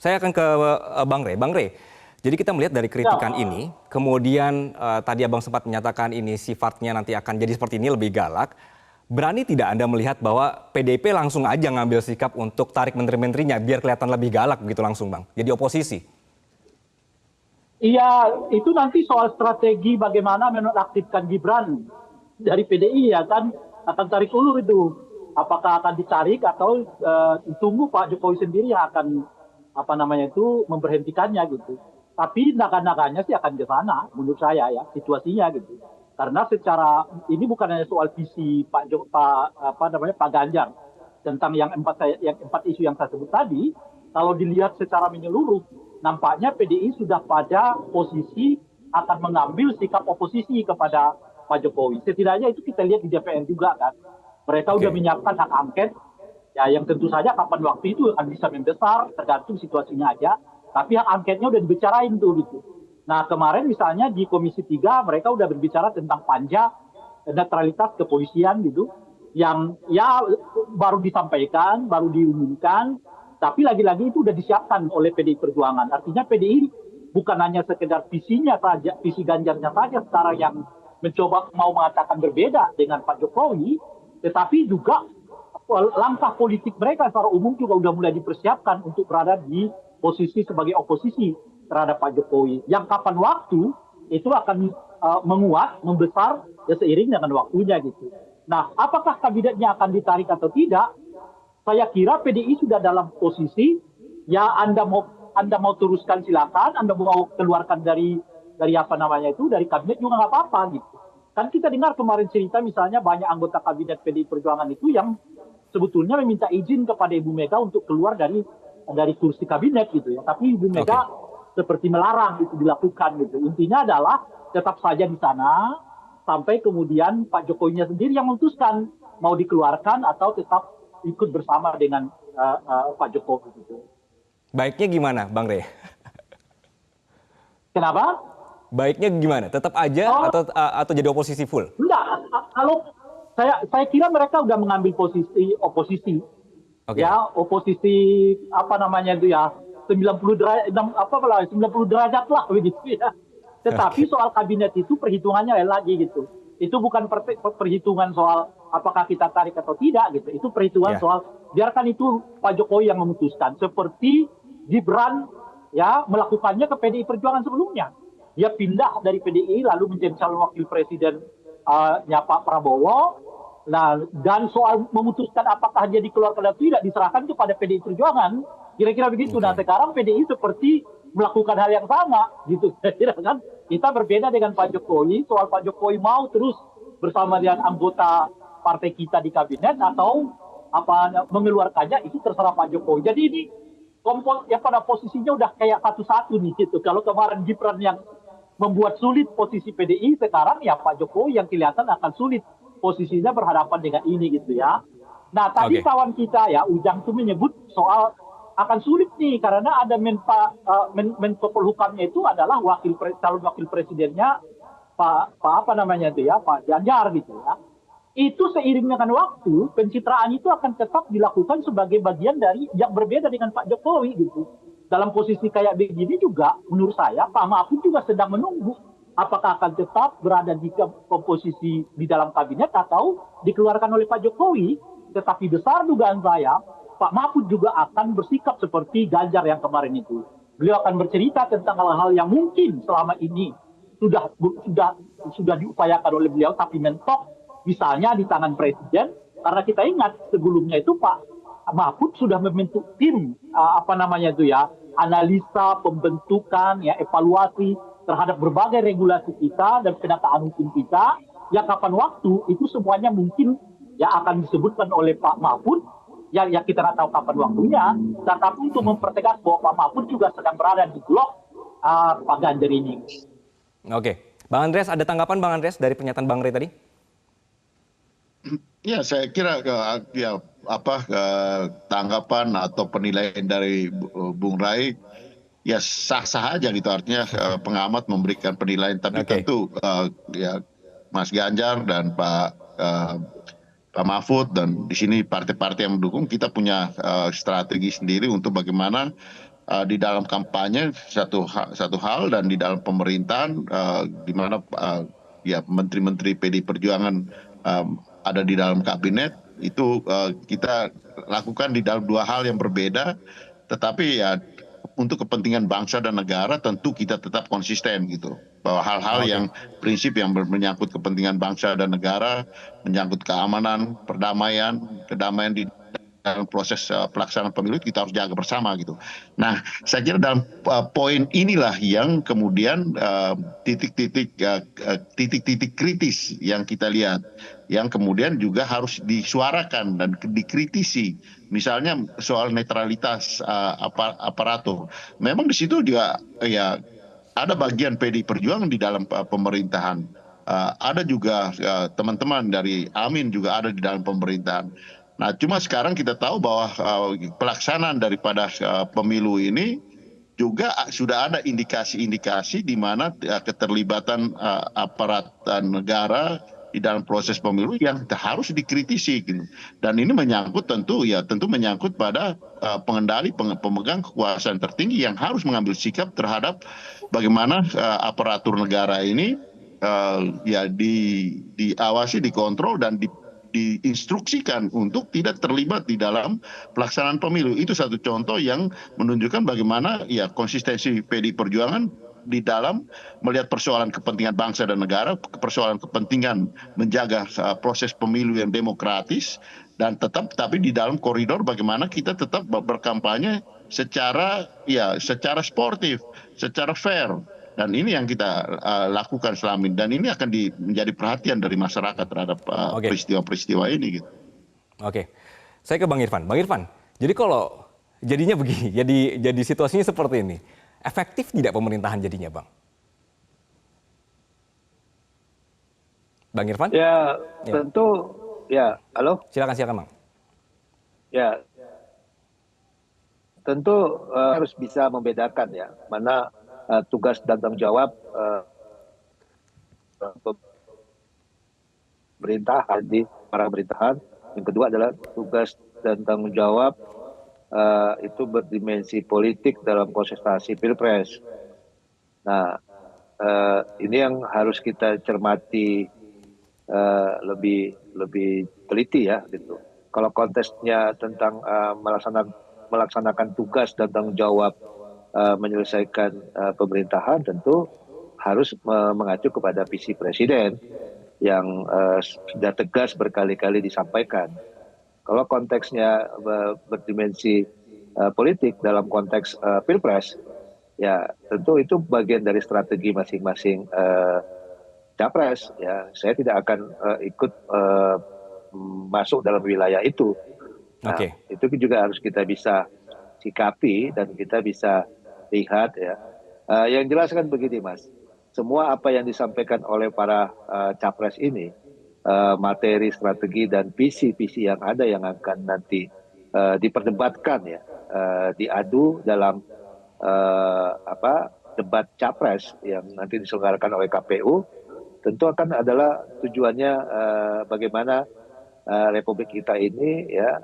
Saya akan ke Bang Rey. Bang Rey, jadi kita melihat dari kritikan ini, kemudian tadi Abang sempat menyatakan ini sifatnya nanti akan jadi seperti ini, lebih galak. Berani tidak Anda melihat bahwa PDIP langsung aja ngambil sikap untuk tarik menteri-menterinya biar kelihatan lebih galak begitu langsung, Bang? Jadi oposisi. Iya, itu nanti soal strategi bagaimana menonaktifkan Gibran dari PDI ya kan akan tarik ulur itu. Apakah akan ditarik atau tunggu Pak Jokowi sendiri yang akan apa namanya itu memberhentikannya gitu. Tapi naga-naganya sih akan ke sana menurut saya ya situasinya gitu. Karena secara ini bukan hanya soal visi Pak apa namanya Pak Ganjar tentang yang empat isu yang saya sebut tadi, kalau dilihat secara menyeluruh, nampaknya PDI sudah pada posisi akan mengambil sikap oposisi kepada Pak Jokowi. Setidaknya itu kita lihat di DPR juga kan. Mereka sudah menyiapkan hak angket, ya yang tentu saja kapan waktu itu akan bisa membesar, tergantung situasinya aja. Tapi hak angketnya udah dibicarain tuh gitu. Nah kemarin misalnya di Komisi 3 mereka udah berbicara tentang panja netralitas kepolisian gitu yang ya baru disampaikan, baru diumumkan, tapi lagi-lagi itu sudah disiapkan oleh PDI Perjuangan. Artinya PDI bukan hanya sekedar visinya saja, visi Ganjarnya saja sekarang yang mencoba mau mengatakan berbeda dengan Pak Jokowi, tetapi juga langkah politik mereka secara umum juga sudah mulai dipersiapkan untuk berada di posisi sebagai oposisi terhadap Pak Jokowi. Yang kapan waktu itu akan menguat, membesar ya seiring dengan waktunya gitu. Nah, apakah kabinetnya akan ditarik atau tidak? Saya kira PDI sudah dalam posisi ya Anda mau teruskan silakan, Anda mau keluarkan dari apa namanya itu dari kabinet juga nggak apa-apa gitu. Kan kita dengar kemarin cerita misalnya banyak anggota kabinet PDI Perjuangan itu yang sebetulnya meminta izin kepada Ibu Mega untuk keluar dari kursi kabinet gitu ya. Tapi Ibu Mega seperti melarang itu dilakukan gitu. Intinya adalah tetap saja di sana sampai kemudian Pak Jokowinya sendiri yang memutuskan mau dikeluarkan atau tetap ikut bersama dengan Pak Jokowi gitu. Baiknya gimana, Bang Rey? Kenapa? Baiknya gimana? Tetap aja atau jadi oposisi full? Enggak, kalau saya kira mereka udah mengambil posisi oposisi. Ya, oposisi apa namanya itu ya 90 derajat apa lah 90 derajat lah begitu ya. Tetapi soal kabinet itu perhitungannya lain lagi gitu. Itu bukan perhitungan soal apakah kita tarik atau tidak gitu. Itu perhitungan soal biarkan itu Pak Jokowi yang memutuskan. Seperti Gibran ya melakukannya ke PDI Perjuangan sebelumnya. Dia pindah dari PDI lalu menjadi calon wakil presiden Pak Prabowo. Nah, dan soal memutuskan apakah dia dikeluarkan atau tidak diserahkan kepada PDI Perjuangan. Kira-kira begitu. Nah, sekarang PDI seperti melakukan hal yang sama gitu. Kira kan kita berbeda dengan Pak Jokowi soal Pak Jokowi mau terus bersama dengan anggota partai kita di kabinet atau apa mengeluarkannya itu terserah Pak Jokowi. Jadi ini ya pada posisinya udah kayak satu-satu nih gitu. Kalau kemarin Gibran yang membuat sulit posisi PDI, sekarang ya Pak Jokowi yang kelihatan akan sulit posisinya berhadapan dengan ini gitu ya. Nah tadi kawan kita ya Ujang itu menyebut soal akan sulit nih karena ada Menko Polhukamnya itu adalah calon wakil presidennya Pak apa namanya itu ya Pak Ganjar gitu ya. Itu seiring dengan waktu pencitraan itu akan tetap dilakukan sebagai bagian dari yang berbeda dengan Pak Jokowi gitu. Dalam posisi kayak begini juga menurut saya Pak Mahfud juga sedang menunggu apakah akan tetap berada di komposisi di dalam kabinet atau dikeluarkan oleh Pak Jokowi. Tetapi besar dugaan saya Pak Mahfud juga akan bersikap seperti Ganjar yang kemarin itu. Beliau akan bercerita tentang hal-hal yang mungkin selama ini sudah diupayakan oleh beliau tapi mentok misalnya di tangan presiden karena kita ingat sebelumnya itu Pak Mahfud sudah membentuk tim apa namanya itu ya analisa pembentukan ya evaluasi terhadap berbagai regulasi kita dan penegakan hukum kita yang kapan waktu itu semuanya mungkin ya akan disebutkan oleh Pak Mahfud yang kita nggak tahu kapan waktunya, tetapi untuk mempertegas bahwa Pak Mahfud juga sedang berada di blok Pak Ganjar ini. Oke, Bang Andreas ada tanggapan Bang Andreas dari pernyataan Bang Rey tadi? Ya, saya kira tanggapan atau penilaian dari Bung Rai ya sah-sah aja gitu artinya pengamat memberikan penilaian tapi tentu ya Mas Ganjar dan Pak Mahfud dan di sini partai-partai yang mendukung kita punya strategi sendiri untuk bagaimana di dalam kampanye satu hal dan di dalam pemerintahan di mana ya menteri-menteri PD Perjuangan ada di dalam kabinet itu kita lakukan di dalam dua hal yang berbeda, tetapi ya untuk kepentingan bangsa dan negara tentu kita tetap konsisten gitu, bahwa hal-hal yang prinsip yang menyangkut kepentingan bangsa dan negara, menyangkut keamanan, perdamaian, kedamaian di dalam proses pelaksanaan pemilu kita harus jaga bersama gitu. Nah, saya kira dalam poin inilah yang kemudian titik-titik kritis yang kita lihat, yang kemudian juga harus disuarakan dan dikritisi. Misalnya soal netralitas aparatur. Memang di situ juga ya ada bagian PDI Perjuangan di dalam pemerintahan. Ada juga teman-teman dari Amin juga ada di dalam pemerintahan. Nah, cuma sekarang kita tahu bahwa pelaksanaan daripada pemilu ini juga sudah ada indikasi-indikasi di mana keterlibatan aparat negara di dalam proses pemilu yang harus dikritisi gitu. Dan ini menyangkut tentu menyangkut pada pemegang kekuasaan tertinggi yang harus mengambil sikap terhadap bagaimana aparatur negara ini ya diawasi, dikontrol dan diinstruksikan untuk tidak terlibat di dalam pelaksanaan pemilu. Itu satu contoh yang menunjukkan bagaimana ya konsistensi PDI Perjuangan di dalam melihat persoalan kepentingan bangsa dan negara, persoalan kepentingan menjaga proses pemilu yang demokratis dan tapi di dalam koridor bagaimana kita tetap berkampanye secara sportif, secara fair. Dan ini yang kita lakukan selama ini. Dan ini akan menjadi perhatian dari masyarakat terhadap peristiwa-peristiwa ini. Gitu. Oke, saya ke Bang Irfan. Bang Irfan, jadi kalau jadinya begini, jadi situasinya seperti ini, efektif tidak pemerintahan jadinya, Bang? Bang Irfan? Ya, tentu, ya, halo? Silakan, Bang. Ya, tentu harus bisa membedakan ya, mana tugas dan tanggung jawab pemerintahan di para pemerintahan. Yang kedua adalah tugas dan tanggung jawab itu berdimensi politik dalam kontestasi pilpres. Nah, ini yang harus kita cermati lebih teliti ya, gitu. Kalau konteksnya tentang melaksanakan tugas dan tanggung jawab menyelesaikan pemerintahan, tentu harus mengacu kepada visi presiden yang sudah tegas berkali-kali disampaikan. Kalau konteksnya berdimensi politik dalam konteks pilpres, ya tentu itu bagian dari strategi masing-masing capres. Ya, saya tidak akan ikut masuk dalam wilayah itu. Nah, itu juga harus kita bisa sikapi dan kita bisa lihat ya. Yang jelas kan begini, Mas. Semua apa yang disampaikan oleh para capres ini, materi, strategi dan visi-visi yang ada yang akan nanti diperdebatkan ya, diadu dalam debat capres yang nanti diselenggarakan oleh KPU, tentu akan adalah tujuannya bagaimana Republik kita ini ya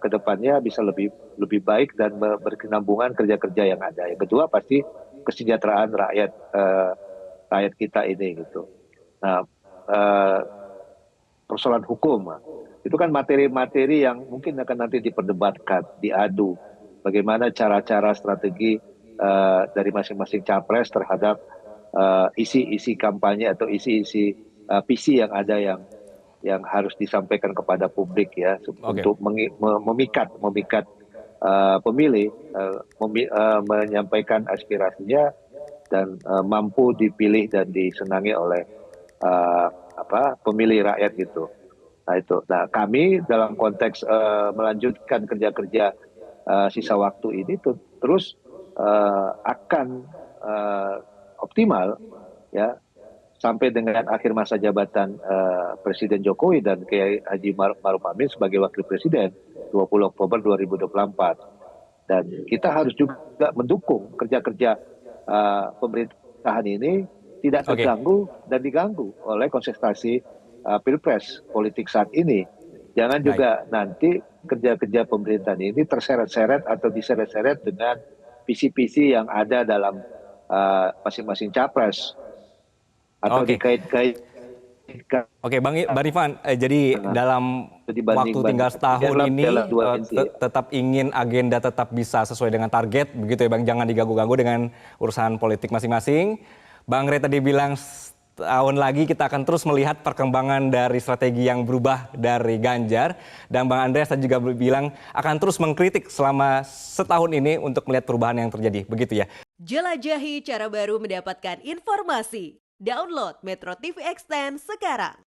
ke depannya bisa lebih baik dan berkesinambungan kerja-kerja yang ada. Yang kedua pasti kesejahteraan rakyat kita ini gitu. Nah, persoalan hukum itu kan materi-materi yang mungkin akan nanti diperdebatkan, diadu. Bagaimana cara-cara strategi dari masing-masing capres terhadap isi-isi kampanye atau isi-isi visi yang ada yang harus disampaikan kepada publik ya, untuk memikat pemilih menyampaikan aspirasinya dan mampu dipilih dan disenangi oleh pemilih rakyat gitu. Nah itu. Nah kami dalam konteks melanjutkan kerja-kerja sisa waktu ini terus akan optimal ya sampai dengan akhir masa jabatan Presiden Jokowi dan Kiai Haji Ma'ruf Amin sebagai Wakil Presiden 20 Oktober 2024. Dan kita harus juga mendukung kerja-kerja pemerintahan ini tidak terganggu dan diganggu oleh kontestasi pilpres politik saat ini. Jangan juga nanti kerja-kerja pemerintahan ini terseret-seret atau diseret-seret dengan visi-visi yang ada dalam masing-masing capres atau Oke. dikait-kaitkan. Oke, Bang Rifan, jadi dalam waktu tinggal setahun ini tetap ingin agenda tetap bisa sesuai dengan target, begitu ya Bang, jangan diganggu-ganggu dengan urusan politik masing-masing. Bang Rey tadi bilang tahun lagi kita akan terus melihat perkembangan dari strategi yang berubah dari Ganjar, dan Bang Andreas tadi juga bilang akan terus mengkritik selama setahun ini untuk melihat perubahan yang terjadi, begitu ya. Jelajahi cara baru mendapatkan informasi. Download Metro TV Extend sekarang.